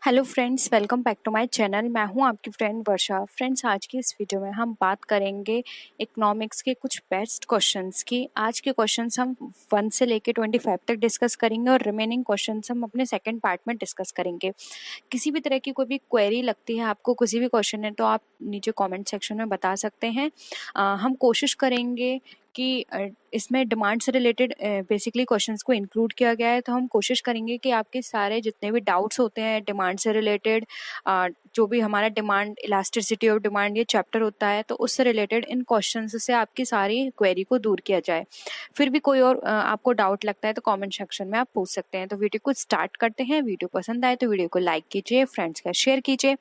Hello friends, welcome back to my channel. मैं हूं आपकी फ्रेंड वर्षा। फ्रेंड्स, आज की इस वीडियो में हम बात करेंगे इकोनॉमिक्स के कुछ बेस्ट क्वेश्चंस की। आज के क्वेश्चंस हम 1 से लेके 25 तक डिस्कस करेंगे और रिमेनिंग क्वेश्चंस हम अपने सेकंड पार्ट में डिस्कस करेंगे। किसी भी तरह की कोई भी क्वेरी लगती है आपको, किसी भी क्वेश्चन है, तो आप नीचे कमेंट सेक्शन में बता सकते हैं। हम कोशिश करेंगे कि इसमें डिमांड से रिलेटेड बेसिकली क्वेश्चंस को इंक्लूड किया गया है, तो हम कोशिश करेंगे कि आपके सारे जितने भी डाउट्स होते हैं डिमांड से रिलेटेड, जो भी हमारा डिमांड इलास्टिसिटी ऑफ डिमांड ये चैप्टर होता है, तो उससे रिलेटेड इन क्वेश्चंस से आपकी सारी क्वेरी को दूर किया जाए। फिर भी कोई और आपको डाउट लगता है तो कमेंट सेक्शन में आप पूछ सकते हैं। तो वीडियो को स्टार्ट करते हैं। वीडियो पसंद आए तो वीडियो को लाइक कीजिए, फ्रेंड्स का शेयर कीजिए।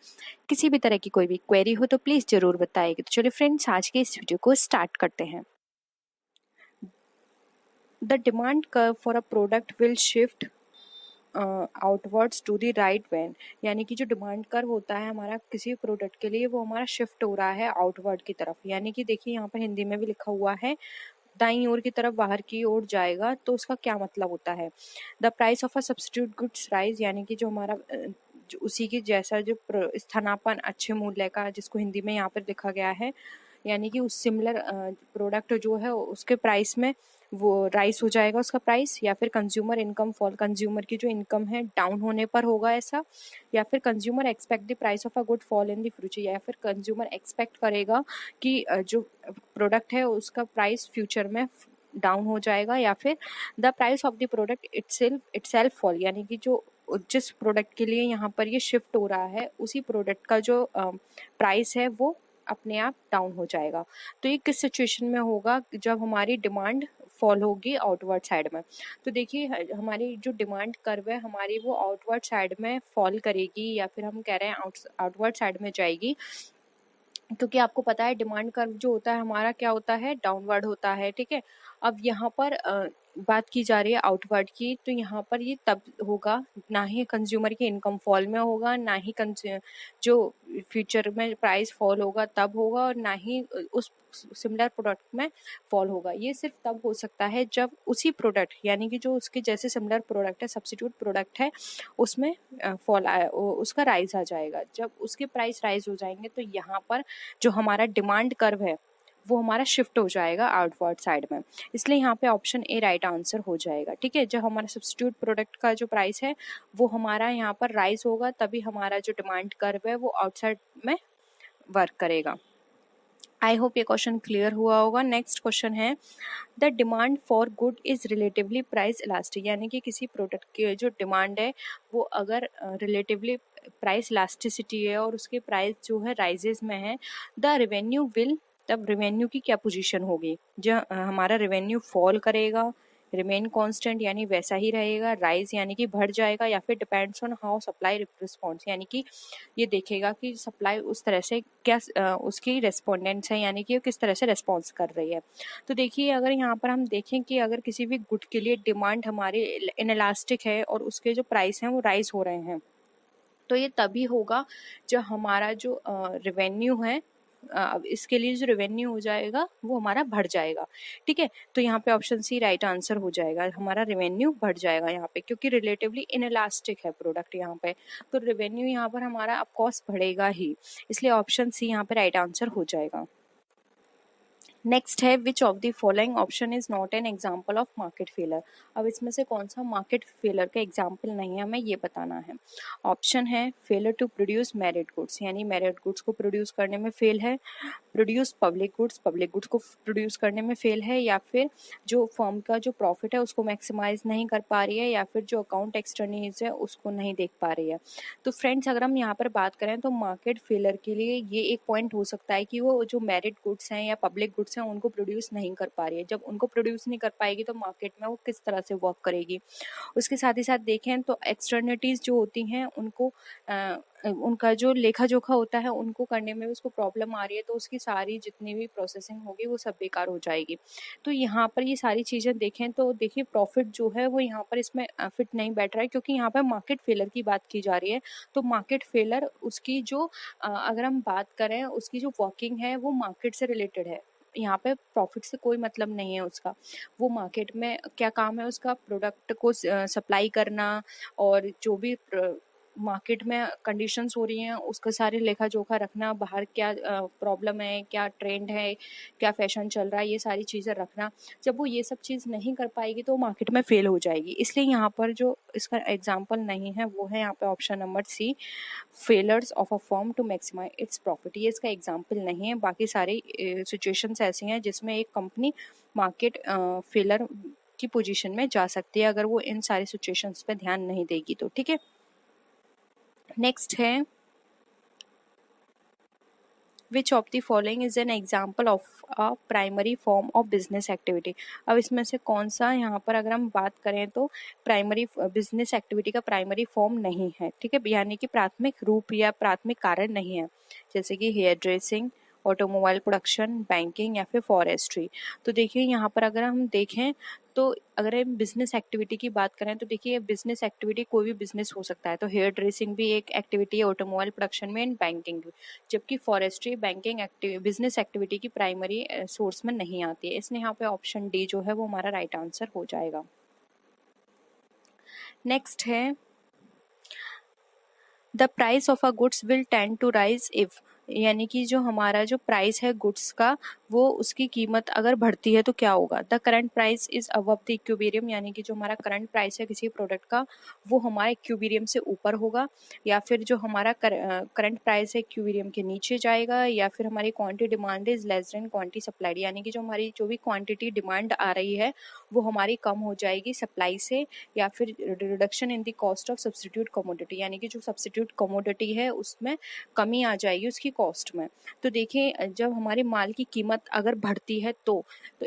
किसी भी तरह की कोई भी क्वेरी हो तो प्लीज़ ज़रूर बताइएगा। तो चलिए फ्रेंड्स, आज के इस वीडियो को स्टार्ट करते हैं। The demand curve for a product will shift outwards to the right when, यानी कि जो डिमांड कर्व होता है हमारा किसी प्रोडक्ट के लिए, वो हमारा शिफ्ट हो रहा है आउटवर्ड की तरफ। यानी कि देखिए यहाँ पर हिंदी में भी लिखा हुआ है दाईं ओर की तरफ, बाहर की ओर जाएगा। तो उसका क्या मतलब होता है? The price of a substitute goods rise, यानी कि जो हमारा जो उसी की जैसा जो स्थानापन अच्छे मूल्य का, जिसको हिंदी में यहाँ पर लिखा गया है, यानी कि उस सिमिलर प्रोडक्ट जो है उसके प्राइस में वो राइस हो जाएगा उसका प्राइस। या फिर कंज्यूमर इनकम फॉल, कंज्यूमर की जो इनकम है डाउन होने पर होगा ऐसा। या फिर consumer expect the price of a good fall in the future, या फिर कंज्यूमर एक्सपेक्ट करेगा कि जो प्रोडक्ट है उसका प्राइस फ्यूचर में डाउन हो जाएगा। या फिर the price of the product itself fall, यानी कि जो जिस प्रोडक्ट के लिए यहाँ पर ये शिफ्ट हो रहा है उसी प्रोडक्ट का जो प्राइस है वो अपने आप डाउन हो जाएगा। तो ये किस सिचुएशन में होगा? जब हमारी डिमांड फॉल होगी आउटवर्ड साइड में। तो देखिए हमारी जो डिमांड कर्व है हमारी वो आउटवर्ड साइड में फॉल करेगी, या फिर हम कह रहे हैं आउटवर्ड साइड में जाएगी, क्योंकि आपको पता है डिमांड कर्व जो होता है हमारा क्या होता है, डाउनवर्ड होता है। ठीक है, अब यहाँ पर बात की जा रही है आउटवर्ड की, तो यहाँ पर ये तब होगा, ना ही कंज्यूमर की इनकम फॉल में होगा, ना ही जो फ्यूचर में प्राइस फॉल होगा तब होगा, और ना ही उस सिमिलर प्रोडक्ट में फॉल होगा। ये सिर्फ तब हो सकता है जब उसी प्रोडक्ट, यानी कि जो उसके जैसे सिमिलर प्रोडक्ट है, सब्स्टिट्यूट प्रोडक्ट है, उसमें फॉल आया, उसका राइज आ जाएगा। जब उसके प्राइस राइज हो जाएंगे तो यहाँ पर जो हमारा डिमांड कर्व है वो हमारा शिफ्ट हो जाएगा आउटवर्ड साइड में। इसलिए यहाँ पे ऑप्शन ए राइट आंसर हो जाएगा। ठीक है, जब हमारा सब्स्टिट्यूट प्रोडक्ट का जो प्राइस है वो हमारा यहाँ पर राइज होगा, तभी हमारा जो डिमांड कर्व है वो आउटसाइड में वर्क करेगा। आई होप ये क्वेश्चन क्लियर हुआ होगा। नेक्स्ट क्वेश्चन है, the demand for good is relatively price elastic, यानी कि किसी प्रोडक्ट की जो डिमांड है वो अगर रिलेटिवली प्राइस इलास्टिसिटी है और उसके प्राइस जो है राइजेस में है, द रेवेन्यू विल, तब रेवेन्यू की क्या पोजीशन होगी? जो हमारा रेवेन्यू फॉल करेगा, रिमेन कांस्टेंट यानी वैसा ही रहेगा, राइज यानी कि बढ़ जाएगा, या फिर depends on how supply response, यानी कि ये देखेगा कि सप्लाई उस तरह से क्या उसकी रेस्पोंडेंट्स है, यानी कि वो किस तरह से रेस्पॉन्स कर रही है। तो देखिए अगर यहाँ पर हम देखें कि अगर किसी भी गुड के लिए डिमांड हमारी इनइलास्टिक है और उसके जो प्राइस हैं वो राइज हो रहे हैं, तो ये तभी होगा जब हमारा जो रेवेन्यू है, अब इसके लिए जो रेवेन्यू हो जाएगा वो हमारा बढ़ जाएगा। ठीक है, तो यहाँ पे ऑप्शन सी राइट आंसर हो जाएगा, हमारा रेवेन्यू बढ़ जाएगा यहाँ पे, क्योंकि रिलेटिवली इनइलास्टिक है प्रोडक्ट यहाँ पे, तो रेवेन्यू यहाँ पर हमारा ऑफकोर्स बढ़ेगा ही। इसलिए ऑप्शन सी यहाँ पे राइट आंसर हो जाएगा। नेक्स्ट है, which of the following option is not an example of market failure. अब इसमें से कौन सा मार्केट फेलर का एग्जाम्पल नहीं है, हमें ये बताना है। ऑप्शन है, failure to produce merit goods, यानी मेरिट गुड्स को प्रोड्यूस करने में फेल है। Produce public goods, public goods को प्रोड्यूस करने में फेल है। या फिर जो फर्म का जो प्रॉफिट है उसको मैक्सिमाइज नहीं कर पा रही है, या फिर जो अकाउंट एक्सटर्नीज है उसको नहीं देख पा रही है। तो फ्रेंड्स अगर हम यहाँ पर बात करें तो मार्केट फेलर के लिए ये एक पॉइंट हो सकता है कि वो जो मेरिट गुड्स हैं या पब्लिक गुड्स हैं उनको प्रोड्यूस नहीं कर पा रही है। जब उनको प्रोड्यूस नहीं कर पाएगी तो मार्केट में वो किस तरह से वर्क करेगी। उसके साथ ही साथ देखें तो एक्सटर्निटीज जो होती हैं उनको उनका जो लेखा जोखा होता है उनको करने में उसको प्रॉब्लम आ रही है, तो उसकी सारी जितनी भी प्रोसेसिंग होगी वो सब बेकार हो जाएगी। तो यहाँ पर ये सारी चीज़ें देखें तो देखिए प्रॉफिट जो है वो यहाँ पर इसमें फिट नहीं बैठ रहा है, क्योंकि यहाँ पर मार्केट फेलर की बात की जा रही है। तो मार्केट फेलर उसकी जो अगर हम बात करें उसकी जो वर्किंग है वो मार्केट से रिलेटेड है, यहाँ पे प्रॉफिट से कोई मतलब नहीं है उसका। वो मार्केट में क्या काम है उसका, प्रोडक्ट को सप्लाई करना और जो भी मार्केट में कंडीशंस हो रही हैं उसका सारे लेखा जोखा रखना, बाहर क्या प्रॉब्लम है, क्या ट्रेंड है, क्या फैशन चल रहा है, ये सारी चीज़ें रखना। जब वो ये सब चीज़ नहीं कर पाएगी तो मार्केट में फेल हो जाएगी। इसलिए यहाँ पर जो इसका एग्जाम्पल नहीं है वो है यहाँ पे option number C, failures of a firm to maximise its profit. ये इसका एग्जाम्पल नहीं है, बाकी सारी सिचुएशंस ऐसी हैं जिसमें एक कंपनी मार्केट फेलर की पोजीशन में जा सकती है अगर वो इन सारी सिचुएशंस पे ध्यान नहीं देगी तो। ठीक है, नेक्स्ट है, which of the following is an example of a primary form of business activity. अब इसमें से कौन सा यहाँ पर अगर हम बात करें तो प्राइमरी बिजनेस एक्टिविटी का प्राइमरी फॉर्म नहीं है। ठीक है, यानी कि प्राथमिक रूप या प्राथमिक कारण नहीं है, जैसे कि hair dressing, automobile production, banking या फिर फॉरेस्ट्री। तो देखिए यहाँ पर अगर हम देखें तो अगर हम बिजनेस एक्टिविटी की बात करें तो देखिए बिजनेस एक्टिविटी कोई भी बिजनेस हो सकता है, तो हेयर ड्रेसिंग भी एक एक्टिविटी है, ऑटोमोबाइल प्रोडक्शन में, एंड बैंकिंग भी। जबकि फॉरेस्ट्री बैंकिंग बिजनेस एक्टिविटी की प्राइमरी सोर्स में नहीं आती है, इसलिए यहाँ पे ऑप्शन डी जो है वो हमारा राइट आंसर हो जाएगा। नेक्स्ट है, the price of a goods will tend to rise if, यानी कि जो हमारा जो प्राइस है गुड्स का वो उसकी कीमत अगर बढ़ती है तो क्या होगा। The current price is above the equilibrium, यानी कि जो हमारा करंट प्राइस है किसी प्रोडक्ट का वो हमारे इक्विलिब्रियम से ऊपर होगा, या फिर जो हमारा करंट प्राइस है इक्विलिब्रियम के नीचे जाएगा, या फिर हमारी quantity demand is less than quantity supplied, यानी कि जो हमारी जो भी क्वांटिटी डिमांड आ रही है वो हमारी कम हो जाएगी सप्लाई से, या फिर reduction in the cost of substitute commodity, यानी कि जो सब्स्टिट्यूट कमोडिटी है उसमें कमी आ जाएगी उसकी कॉस्ट में। तो देखिए जब हमारे माल की कीमत अगर बढ़ती है तो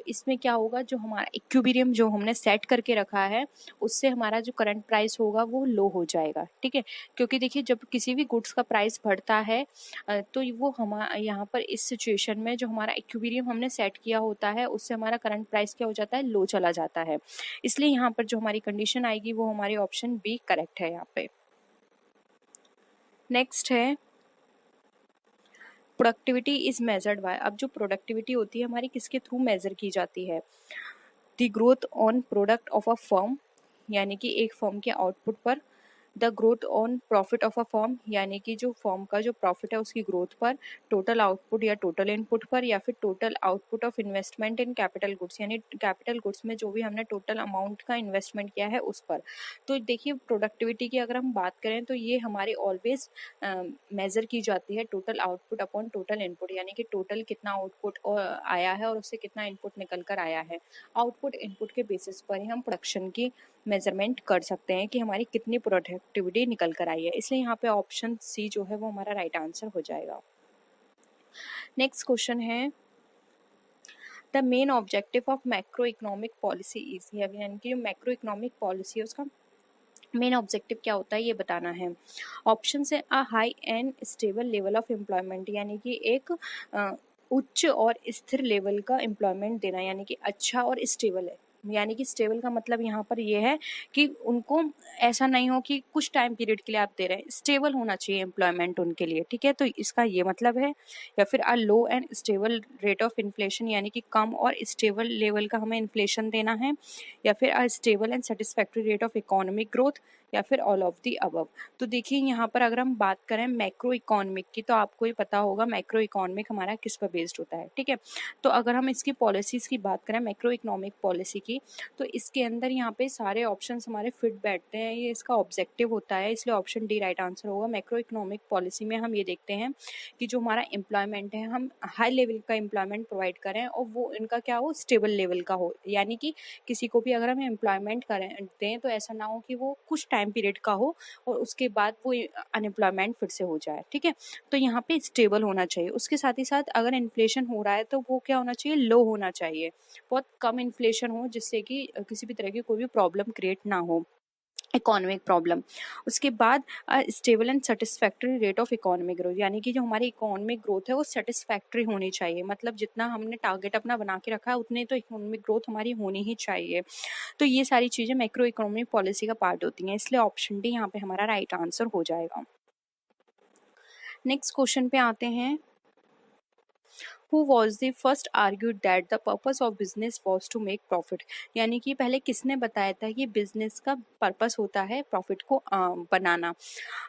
इसमें क्या होगा, जो हमारा इक्विलिब्रियम जो हमने सेट करके रखा है उससे हमारा जो करंट प्राइस होगा वो लो हो जाएगा। ठीक है, क्योंकि देखिए जब किसी भी गुड्स का प्राइस बढ़ता है तो वो हमारा यहाँ पर इस सिचुएशन में जो हमारा इक्विलिब्रियम हमने सेट किया होता है उससे हमारा करंट प्राइस क्या हो जाता है, लो चला जाता है। इसलिए यहाँ पर जो हमारी कंडीशन आएगी वो हमारी ऑप्शन बी करेक्ट है यहाँ पे। नेक्स्ट है, प्रोडक्टिविटी इज मेजर्ड बाय। अब जो प्रोडक्टिविटी होती है हमारी किसके थ्रू मेजर की जाती है, the growth on product of a firm, यानी कि एक फर्म के आउटपुट पर, the growth on profit of a firm, यानी कि जो फर्म का जो प्रॉफिट है उसकी ग्रोथ पर, टोटल आउटपुट या टोटल इनपुट पर, या फिर total output of investment in capital goods, यानी कैपिटल गुड्स में जो भी हमने टोटल अमाउंट का इन्वेस्टमेंट किया है उस पर। तो देखिए प्रोडक्टिविटी की अगर हम बात करें तो ये हमारी ऑलवेज मेजर की जाती है total output upon total input, यानी कि टोटल कितना आउटपुट आया है और उससे कितना इनपुट निकल कर आया है। आउटपुट इनपुट के बेसिस पर ही हम प्रोडक्शन की मेजरमेंट कर सकते हैं कि हमारी कितनी प्रोडक्टिविटी निकल कर आई है, इसलिए यहाँ पे ऑप्शन सी जो है वो हमारा राइट आंसर हो जाएगा। नेक्स्ट क्वेश्चन है, the main objective of macro economic policy is, यानी कि जो मैक्रो इकोनॉमिक पॉलिसी है उसका मेन ऑब्जेक्टिव क्या होता है ये बताना है। ऑप्शन है, a high and stable level of employment, यानी कि एक उच्च और स्थिर लेवल का एम्प्लॉयमेंट देना, यानी कि अच्छा और स्टेबल है, यानी कि स्टेबल का मतलब यहाँ पर ये है कि उनको ऐसा नहीं हो कि कुछ टाइम पीरियड के लिए आप दे रहे हैं, स्टेबल होना चाहिए एम्प्लॉयमेंट उनके लिए। ठीक है, तो इसका ये मतलब है। या फिर a low and stable rate of inflation, यानी कि कम और स्टेबल लेवल का हमें इन्फ्लेशन देना है, या फिर a stable and satisfactory rate of economic growth, या फिर ऑल ऑफ दी अबव। तो देखिए यहाँ पर अगर हम बात करें मैक्रो इकोनॉमिक की तो आपको ये पता होगा मैक्रो इकोनॉमिक हमारा किस पर बेस्ड होता है। ठीक है, तो अगर हम इसकी पॉलिसीज़ की बात करें मैक्रो इकोनॉमिक पॉलिसी की, तो इसके अंदर यहाँ पे सारे ऑप्शंस हमारे फिट बैठते हैं, ये इसका ऑब्जेक्टिव होता है, इसलिए ऑप्शन डी राइट आंसर होगा। मैक्रो इकोनॉमिक पॉलिसी में हम ये देखते हैं कि जो हमारा एम्प्लॉयमेंट है हम हाई लेवल का एम्प्लॉयमेंट प्रोवाइड करें और वो इनका क्या हो, स्टेबल लेवल का हो, यानी कि किसी को भी अगर हम एम्प्लॉयमेंट करें दें तो ऐसा ना हो कि वो कुछ टाइम पीरियड का हो और उसके बाद वो अनएम्प्लॉयमेंट फिर से हो जाए। ठीक है, तो यहाँ पे स्टेबल होना चाहिए। उसके साथ ही साथ अगर इन्फ्लेशन हो रहा है तो वो क्या होना चाहिए, लो होना चाहिए, बहुत कम इन्फ्लेशन हो जिससे कि किसी भी तरह की कोई भी प्रॉब्लम क्रिएट ना हो, इकोनॉमिक प्रॉब्लम। उसके बाद stable and satisfactory rate of economic growth, यानी कि जो हमारी इकोनॉमिक ग्रोथ है वो सेटिस्फैक्ट्री होनी चाहिए, मतलब जितना हमने टारगेट अपना बना के रखा है उतने तो इकोनॉमिक ग्रोथ हमारी होनी ही चाहिए। तो ये सारी चीज़ें मैक्रो इकोनॉमिक पॉलिसी का पार्ट होती हैं, इसलिए ऑप्शन डी यहाँ पे हमारा राइट आंसर हो जाएगा। नेक्स्ट क्वेश्चन पे आते हैं, who was the first argued that the purpose of business was to make profit, यानी कि पहले किसने बताया था कि बिजनेस का पर्पस होता है प्रॉफिट को बनाना।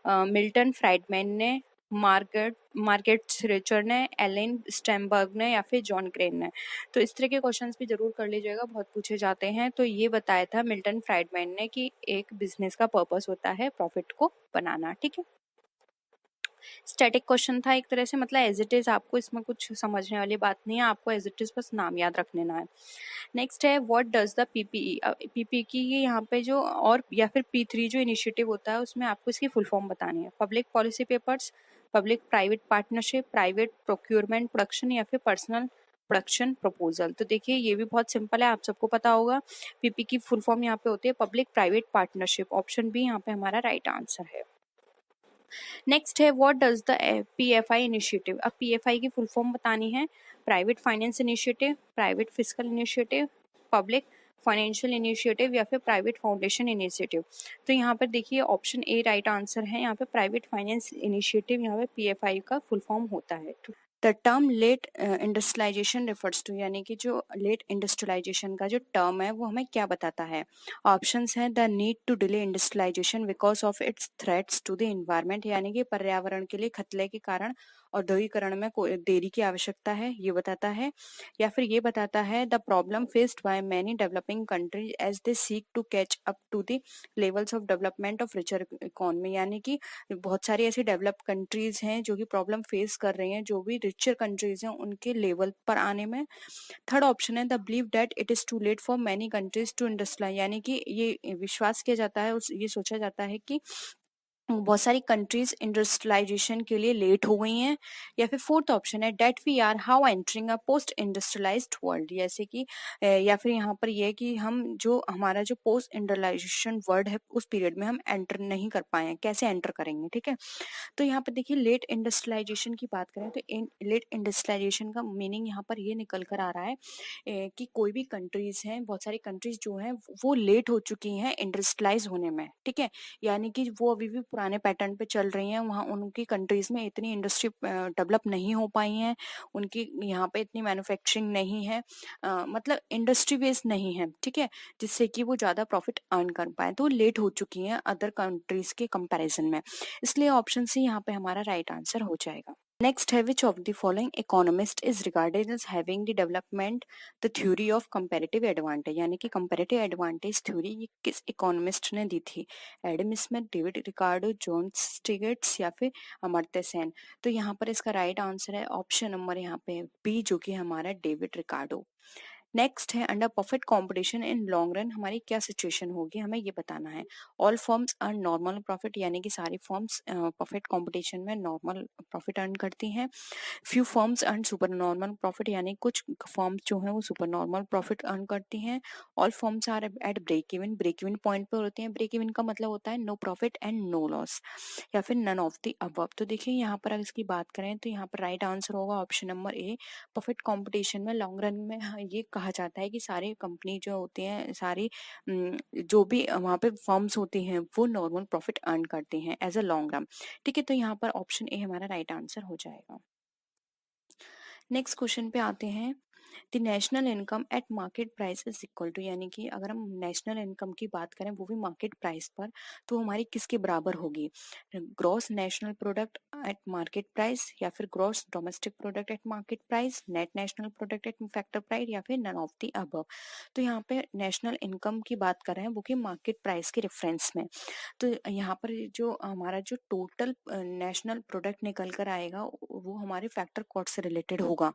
मिल्टन फ्राइडमैन ने, मार्गेट मार्गेट रिचर ने, एलन स्टेनबर्ग ने, या फिर जॉन क्रेन ने। तो इस तरह के क्वेश्चंस भी जरूर कर लीजिएगा, बहुत पूछे जाते हैं। तो ये बताया था मिल्टन फ्राइडमैन ने कि एक बिजनेस का पर्पस होता है प्रॉफिट को बनाना। ठीक है, स्टैटिक क्वेश्चन था एक तरह से, मतलब एज इट इज, आपको इसमें कुछ समझने वाली बात नहीं है, आपको एज इट इज बस नाम याद रख लेना है। नेक्स्ट है what does the PPE. PPE की ये यहाँ पे जो और या फिर P3 जो इनिशिएटिव होता है उसमें आपको इसकी फुल फॉर्म बतानी है। Public policy papers, public private partnership, private procurement production, या फिर पर्सनल प्रोडक्शन प्रपोजल। तो देखिए ये भी बहुत सिंपल है, आप सबको पता होगा। पीपी की फुल फॉर्म यहाँ पे होती है public private partnership. Option B यहाँ पे हमारा राइट आंसर है। नेक्स्ट है what does the PFI initiative. अब पीएफआई की फुल फॉर्म बतानी है। Private finance initiative, private physical initiative, public financial initiative, या फिर प्राइवेट फाउंडेशन इनिशिएटिव। तो यहाँ पर देखिए ऑप्शन ए राइट आंसर है। यहाँ पे प्राइवेट फाइनेंस इनिशिएटिव यहाँ पे पीएफआई का फुल फॉर्म होता है। The term late industrialisation refers to, यानी कि जो लेट इंडस्ट्रियलाइजेशन का जो टर्म है वो हमें क्या बताता है। ऑप्शंस हैं the need to delay industrialisation because of its threats to the environment, यानी कि पर्यावरण के लिए खतरे के कारण औद्योगिकरण में देरी की आवश्यकता है, ये बताता है। या फिर ये बताता है the problem faced by many developing countries as they seek to catch up to the levels of development of richer economy, यानी कि बहुत सारी ऐसी डेवलप कंट्रीज हैं जो कि प्रॉब्लम फेस कर रही हैं जो भी रिचर कंट्रीज हैं उनके लेवल पर आने में। थर्ड ऑप्शन है the believe that it is too late for many countries to industrialise, यानी कि ये विश्वास किया जाता है, ये सोचा जाता है कि बहुत सारी कंट्रीज इंडस्ट्रियलाइजेशन के लिए लेट हो गई हैं। या फिर फोर्थ ऑप्शन है that we are now entering a post industrialised world, जैसे कि या फिर यहाँ पर यह कि हम जो हमारा जो पोस्ट इंडस्ट्रियलाइजेशन वर्ल्ड है उस पीरियड में हम एंटर नहीं कर पाए हैं, कैसे एंटर करेंगे। ठीक है, तो यहाँ पर देखिए लेट इंडस्ट्रियलाइजेशन की बात करें तो लेट इंडस्ट्रियलाइजेशन का मीनिंग यहाँ पर ये निकल कर आ रहा है कि कोई भी कंट्रीज हैं, बहुत सारी कंट्रीज जो हैं वो लेट हो चुकी हैं इंडस्ट्रियलाइज होने में। ठीक है, यानी कि वो अभी भी पुराने पैटर्न पे चल रही हैं, वहाँ उनकी कंट्रीज में इतनी इंडस्ट्री डेवलप नहीं हो पाई हैं, उनकी यहाँ पे इतनी मैन्युफैक्चरिंग नहीं है, मतलब इंडस्ट्री बेस्ड नहीं है। ठीक है, जिससे कि वो ज़्यादा प्रॉफिट अर्न कर पाए, तो लेट हो चुकी हैं अदर कंट्रीज के कंपैरिजन में, इसलिए ऑप्शन सी यहाँ पे हमारा राइट आंसर हो जाएगा। नेक्स्ट है which of the following economist is regarded as having the development the theory of comparative advantage, यानी कि कंपैरेटिव एडवांटेज थ्योरी ये किस इकोनॉमिस्ट ने दी थी। Adam Smith, David Ricardo, John Stiglitz, या फिर अमर्त्य सेन। तो यहाँ पर इसका राइट आंसर है ऑप्शन नंबर यहाँ पे बी, जो कि हमारा डेविड रिकार्डो। नेक्स्ट है under perfect competition in long run हमारी क्या सिचुएशन होगी, हमें ये बताना है। All firms earn normal profit, यानी कि सारी फर्म्स परफेक्ट कंपटीशन में नॉर्मल प्रॉफिट अर्न करती हैं। Few firms earn super normal profit, यानी कुछ फर्म्स जो हैं वो सुपर नॉर्मल प्रॉफिट अर्न करती हैं। All firms are at break even point पर होती हैं। ब्रेक इवन का मतलब होता है no profit and no loss, या फिर नन ऑफ द अबव। तो देखिए यहाँ पर अगर इसकी बात करें तो यहाँ पर राइट आंसर होगा option number A. Perfect competition में लॉन्ग रन में ये कहा जाता है कि सारी कंपनी जो होती हैं, सारी जो भी वहाँ पे फर्म्स होती हैं वो नॉर्मल प्रॉफिट अर्न करती हैं एज अ लॉन्ग रन। ठीक है, तो यहाँ पर ऑप्शन ए हमारा राइट आंसर हो जाएगा। नेक्स्ट क्वेश्चन पे आते हैं। The national income at market price is equal to, यानी कि अगर हम नेशनल इनकम की बात करें वो भी मार्केट प्राइस पर, तो हमारी किसके बराबर होगी। Gross national product at market price, या फिर gross domestic product at market price, net national product at factor price, या फिर नन ऑफ द अबव। तो यहाँ पे नेशनल इनकम की बात कर रहे हैं वो कि मार्केट प्राइस के रेफरेंस में। तो यहाँ पर जो हमारा जो टोटल नेशनल प्रोडक्ट निकल कर आएगा वो हमारे फैक्टर कॉस्ट से रिलेटेड होगा।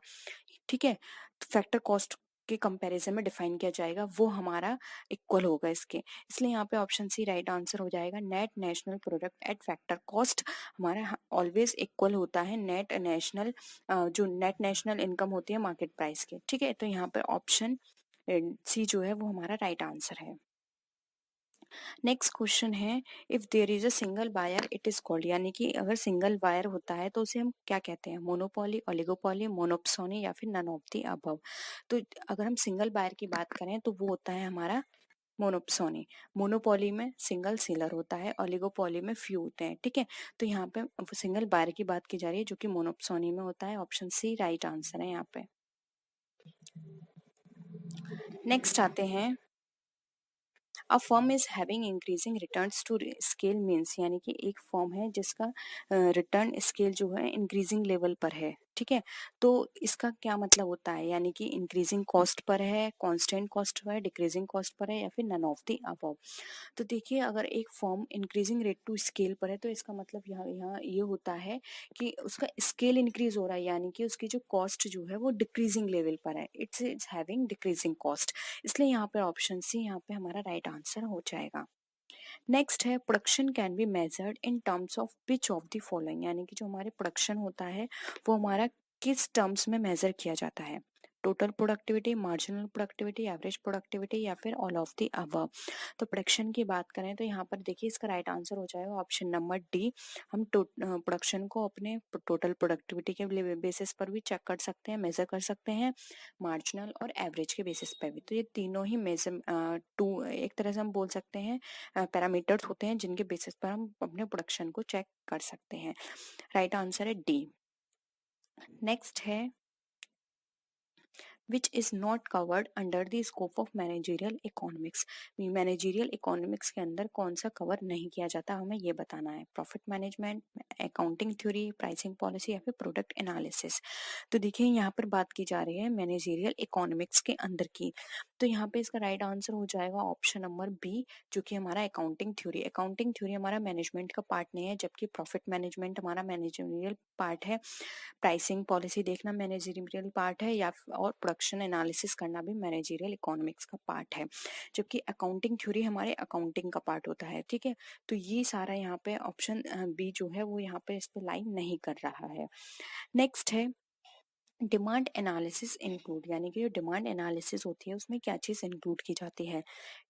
ठीक है, तो फैक्टर कॉस्ट के कंपैरिजन में डिफाइन किया जाएगा, वो हमारा इक्वल होगा इसके, इसलिए यहाँ पे ऑप्शन सी राइट आंसर हो जाएगा। Net national product at factor cost हमारा ऑलवेज इक्वल होता है नेट नेशनल जो नेट नेशनल इनकम होती है मार्केट प्राइस के। ठीक है, तो यहाँ पे ऑप्शन सी जो है वो हमारा राइट आंसर है। नेक्स्ट क्वेश्चन है if there is a single buyer it is called, यानी कि अगर सिंगल बायर होता है तो उसे हम क्या कहते हैं। मोनोपोली, ओलिगोपोली, मोनोप्सोनी, या फिर नन ऑफ द अबव। तो अगर हम सिंगल बायर की बात करें तो वो होता है हमारा मोनोप्सोनी। मोनोपोली में सिंगल सेलर होता है, ओलिगोपोली में फ्यू होते हैं, ठीक है। तो यहाँ पे सिंगल बायर की बात की जा रही है जो कि मोनोप्सोनी में होता है। ऑप्शन सी राइट आंसर है यहाँ पे। नेक्स्ट आते हैं, a firm is having increasing returns to scale means, यानी कि एक फर्म है जिसका रिटर्न स्केल जो है इंक्रीजिंग लेवल पर है, ठीक है। तो इसका क्या मतलब होता है, यानी कि इंक्रीजिंग कॉस्ट पर है, कांस्टेंट कॉस्ट पर है, डिक्रीजिंग कॉस्ट पर है, या फिर नन ऑफ द अबव। तो देखिए, अगर एक firm increasing rate to scale पर है तो इसका मतलब यहाँ यहाँ ये होता है कि उसका स्केल इंक्रीज हो रहा है, यानी कि उसकी जो कॉस्ट जो है वो डिक्रीजिंग लेवल पर है, इट्स हैविंग डिक्रीजिंग कॉस्ट। इसलिए यहाँ पे ऑप्शन सी यहाँ पे हमारा राइट आंसर हो जाएगा। नेक्स्ट है, production can be measured in terms of which of the following, यानी कि जो हमारे प्रोडक्शन होता है वो हमारा किस टर्म्स में मेजर किया जाता है। Total productivity, marginal productivity, average productivity, या फिर ऑल ऑफ द अबव। तो प्रोडक्शन की बात करें तो यहाँ पर देखिए इसका राइट आंसर हो जाएगा ऑप्शन नंबर डी। हम प्रोडक्शन को अपने टोटल प्रोडक्टिविटी के बेसिस पर भी चेक कर सकते हैं, मेजर कर सकते हैं, मार्जिनल और एवरेज के बेसिस पर भी। तो ये तीनों ही मेजर टू एक तरह से हम बोल सकते हैं पैरामीटर्स होते हैं जिनके बेसिस पर हम अपने प्रोडक्शन को चेक कर सकते हैं। राइट आंसर है डी। नेक्स्ट है, which is not covered under the scope of managerial economics। Managerial economics के अंदर कौन सा कवर नहीं किया जाता, हमें ये बताना है। Profit management, accounting theory, pricing policy, या फिर प्रोडक्ट एनालिसिस। तो देखिए यहाँ पर बात की जा रही है मैनेजरियल इकोनॉमिक्स के अंदर की। तो यहाँ पे इसका राइट आंसर हो जाएगा ऑप्शन नंबर बी, जो कि हमारा अकाउंटिंग थ्योरी। अकाउंटिंग थ्योरी हमारा मैनेजमेंट का पार्ट नहीं है, जबकि प्रॉफिट मैनेजमेंट हमारा मैनेजरियल पार्ट है। प्राइसिंग पॉलिसी देखना मैनेजरियल पार्ट है, या और प्रोडक्शन एनालिसिस करना भी मैनेजरियल इकोनॉमिक्स का पार्ट है, जबकि अकाउंटिंग थ्योरी हमारे अकाउंटिंग का पार्ट होता है, ठीक है। तो ये सारा यहाँ पे ऑप्शन बी जो है वो यहाँ पे इस पे लाइन नहीं कर रहा है। नेक्स्ट है, डिमांड एनालिसिस इंक्लूड, यानी कि जो डिमांड एनालिसिस होती है उसमें क्या चीज़ इंक्लूड की जाती है।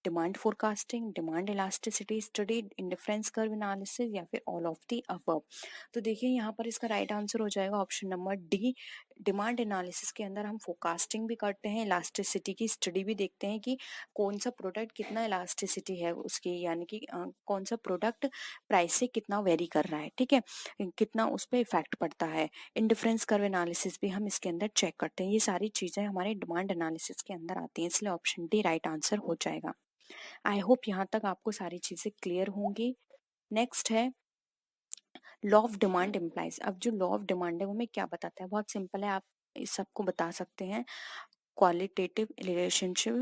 Demand forecasting, demand elasticity study, indifference curve analysis, या फिर ऑल ऑफ द अबव। तो देखिए यहाँ पर इसका राइट आंसर हो जाएगा option number D. Demand analysis के अंदर हम फोरकास्टिंग भी करते हैं, इलास्टिसिटी की स्टडी भी देखते हैं कि कौन सा प्रोडक्ट कितना इलास्टिसिटी है उसकी, यानी कि कौन सा प्रोडक्ट प्राइस से कितना वेरी कर रहा है, ठीक है, कितना उस पर इफेक्ट पड़ता है। इंडिफरेंस कर्व एनालिसिस भी हम इसके अंदर चेक करते हैं। ये सारी चीजें हमारे डिमांड एनालिसिस के अंदर आती हैं, इसलिए ऑप्शन डी राइट आंसर हो जाएगा। आई होप यहाँ तक आपको सारी चीजें क्लियर होंगी। नेक्स्ट है, लॉ ऑफ डिमांड इम्प्लाइज। अब जो लॉ ऑफ डिमांड है वो हमें क्या बताता है, बहुत सिंपल है, आप इस सबको बता सकते हैं। qualitative relationship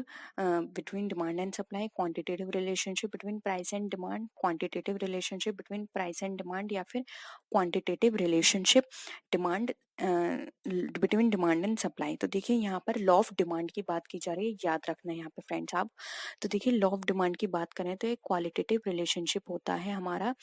between demand and supply, quantitative relationship between price and demand, quantitative relationship between price and demand, या फिर quantitative relationship demand between demand and supply. तो देखिए यहाँ पर लॉ ऑफ डिमांड की बात की जा रही है, याद रखना है यहाँ पे फ्रेंड्स आप। तो देखिए लॉ ऑफ डिमांड की बात करें तो एक क्वालिटेटिव रिलेशनशिप होता है हमारा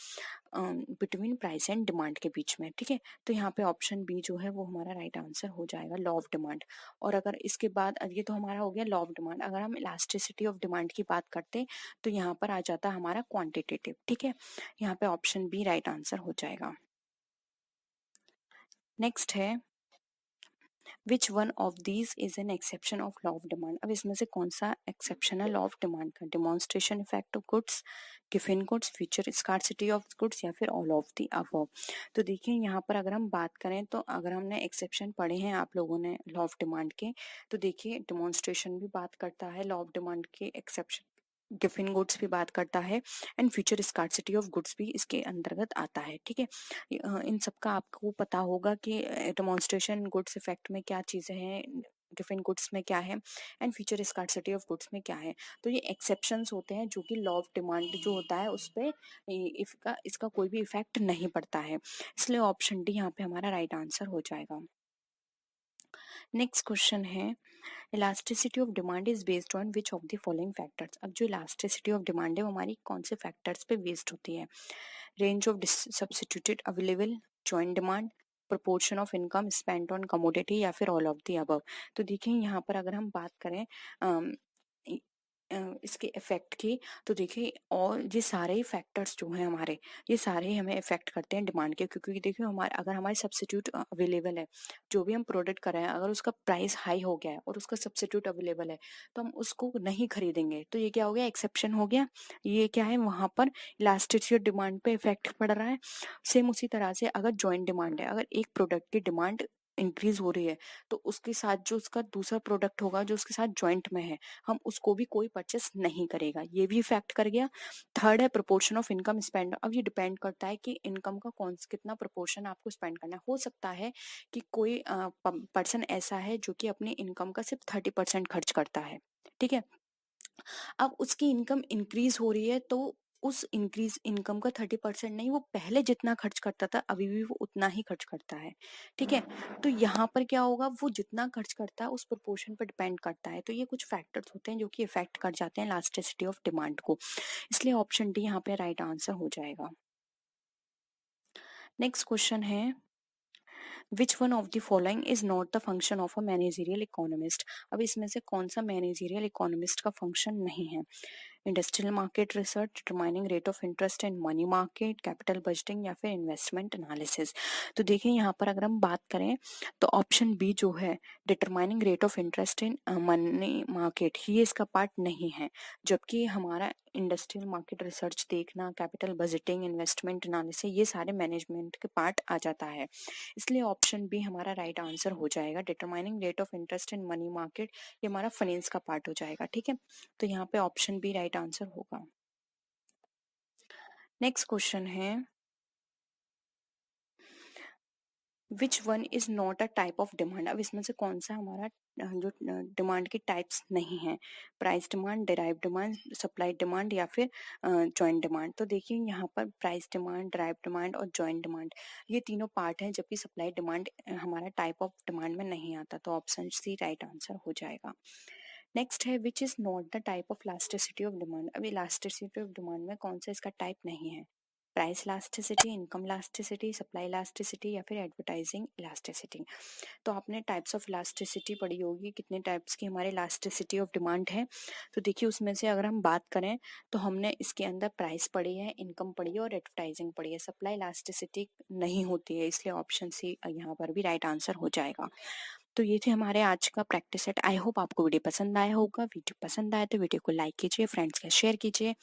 बिटवीन प्राइस एंड डिमांड के बीच में, ठीक है। तो यहाँ पे ऑप्शन बी जो है वो हमारा राइट आंसर हो जाएगा, लॉ ऑफ डिमांड। और अगर इसके बाद ये तो हमारा हो गया लॉ ऑफ डिमांड, अगर हम इलास्टिसिटी ऑफ डिमांड की बात करते तो यहाँ पर आ जाता है हमारा क्वांटिटेटिव, ठीक है। यहाँ पे ऑप्शन बी राइट आंसर हो जाएगा। नेक्स्ट है, which one of these is an exception of law of demand. अब इसमें से कौन सा एक्सेप्शन है लॉ ऑफ डिमांड का। Demonstration effect of goods, given goods, future scarcity of goods, या फिर ऑल ऑफ द अबव। तो देखिए यहाँ पर अगर हम बात करें तो अगर हमने एक्सेप्शन पढ़े हैं आप लोगों ने लॉ ऑफ डिमांड के, तो देखिए डिमॉन्स्ट्रेशन भी बात करता है लॉ ऑफ डिमांड के एक्सेप्शन, गिवन गुड्स भी बात करता है, and future scarcity of goods भी इसके अंतर्गत आता है, ठीक है। इन सब का आपको पता होगा कि डेमोन्स्ट्रेशन गुड्स इफेक्ट में क्या चीज़ें हैं, गिवन गुड्स में क्या है, and future scarcity of goods में क्या है। तो ये एक्सेप्शंस होते हैं जो कि लॉ ऑफ डिमांड जो होता है उस पर इसका कोई भी इफेक्ट नहीं पड़ता है, इसलिए ऑप्शन डी यहाँ पे हमारा राइट आंसर हो जाएगा। नेक्स्ट क्वेश्चन है, elasticity of demand is based on which of the following factors. अब जो इलास्टिसिटी ऑफ डिमांड है वो हमारी कौन से फैक्टर्स पे बेस्ड होती है। Range of substituted available, joint demand, proportion of income spent on commodity, या फिर ऑल ऑफ द अबव। तो देखिए यहाँ पर अगर हम बात करें इसके इफ़ेक्ट की, तो देखिए और ये सारे ही फैक्टर्स जो हैं हमारे, ये सारे ही हमें इफ़ेक्ट करते हैं डिमांड के, क्योंकि देखिए हमारे अगर हमारे सब्स्टिट्यूट अवेलेबल है, जो भी हम प्रोडक्ट कर रहे हैं अगर उसका प्राइस हाई हो गया है और उसका सब्स्टिट्यूट अवेलेबल है, तो हम उसको नहीं खरीदेंगे। तो ये क्या हो गया, एक्सेप्शन हो गया। ये क्या है, वहाँ पर इलास्टिसिटी डिमांड पे इफ़ेक्ट पड़ रहा है। सेम उसी तरह से अगर जॉइंट डिमांड है, अगर एक प्रोडक्ट की डिमांड इंक्रीज हो रही है, तो उसके साथ जो उसका दूसरा प्रोडक्ट होगा जो उसके साथ जॉइंट में है, हम उसको भी कोई परचेस नहीं करेगा। ये भी इफेक्ट कर गया। थर्ड है प्रोपोर्शन ऑफ इनकम स्पेंड। अब ये डिपेंड करता है कि इनकम का कितना प्रोपोर्शन आपको स्पेंड करना है। हो सकता है कि कोई पर्सन ऐसा है जो कि अपनी इनकम का सिर्फ 30% खर्च करता है, ठीक है। अब उसकी इनकम इंक्रीज हो रही है, तो उस इंक्रीज इनकम का 30% नहीं, वो पहले जितना खर्च करता था अभी भी वो उतना ही खर्च करता है, ठीक है। तो यहाँ पर क्या होगा, वो जितना खर्च करता है उस प्रोपोर्शन पर डिपेंड करता है। तो ये कुछ फैक्टर्स होते हैं जो कि इफेक्ट कर जाते हैं इलास्टिसिटी ऑफ डिमांड को। इसलिए ऑप्शन डी यहाँ पे राइट आंसर हो जाएगा। नेक्स्ट क्वेश्चन है, which one of the following is not the function of a managerial economist. अब इसमें से कौन सा मैनेजरियल इकोनॉमिस्ट का फंक्शन नहीं है। Industrial market research, determining rate of interest in money market, capital budgeting या फिर इन्वेस्टमेंट एनालिसिस। तो देखिए यहाँ पर अगर हम बात करें तो ऑप्शन बी जो है, determining rate of interest in money market, ये इसका पार्ट नहीं है। जबकि हमारा इंडस्ट्रियल मार्केट रिसर्च देखना, कैपिटल बजटिंग, इन्वेस्टमेंट एनालिसिस, ये सारे मैनेजमेंट के पार्ट आ जाता है। इसलिए ऑप्शन बी हमारा राइट आंसर हो जाएगा। Determining rate of interest in money market, ये हमारा फाइनेंस का पार्ट हो जाएगा, ठीक है। तो यहाँ पे ऑप्शन बी राइट आंसर होगा। नेक्स्ट क्वेश्चन है, which one is not a type of demand. अब इसमें से कौन सा हमारा जो डिमांड की टाइप्स नहीं है। Price demand, derive demand, supply demand या फिर जॉइंट डिमांड। तो देखिए यहाँ पर प्राइस डिमांड, डिराइव डिमांड और जॉइंट डिमांड, ये तीनों पार्ट हैं, जबकि सप्लाई डिमांड हमारा टाइप ऑफ डिमांड में नहीं आता। तो ऑप्शन सी राइट आंसर हो जाएगा। नेक्स्ट है, which is not the type of elasticity of demand. अब इलास्टिसिटी ऑफ डिमांड में कौन सा इसका टाइप नहीं है। Price elasticity, income elasticity, supply elasticity या फिर एडवर्टाइजिंग इलास्टिसिटी। तो आपने टाइप्स ऑफ इलास्टिसिटी पढ़ी होगी, कितने टाइप्स की हमारे इलास्टिसिटी ऑफ डिमांड है। तो देखिए उसमें से अगर हम बात करें तो हमने इसके अंदर प्राइस पढ़ी है, इनकम पढ़ी है और एडवर्टाइजिंग पढ़ी है। सप्लाई इलास्टिसिटी नहीं होती है, इसलिए ऑप्शन सी यहाँ पर भी राइट आंसर हो जाएगा। तो ये थे हमारे आज का प्रैक्टिस सेट। आई होप आपको वीडियो पसंद आया होगा। वीडियो पसंद आए तो वीडियो को लाइक कीजिए, फ्रेंड्स के शेयर कीजिए,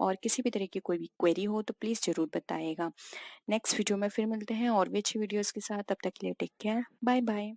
और किसी भी तरह की कोई भी क्वेरी हो तो प्लीज़ ज़रूर बताइएगा। नेक्स्ट वीडियो में फिर मिलते हैं और भी अच्छी वीडियोज़ के साथ। तब तक के लिए टेक केयर, बाय बाय।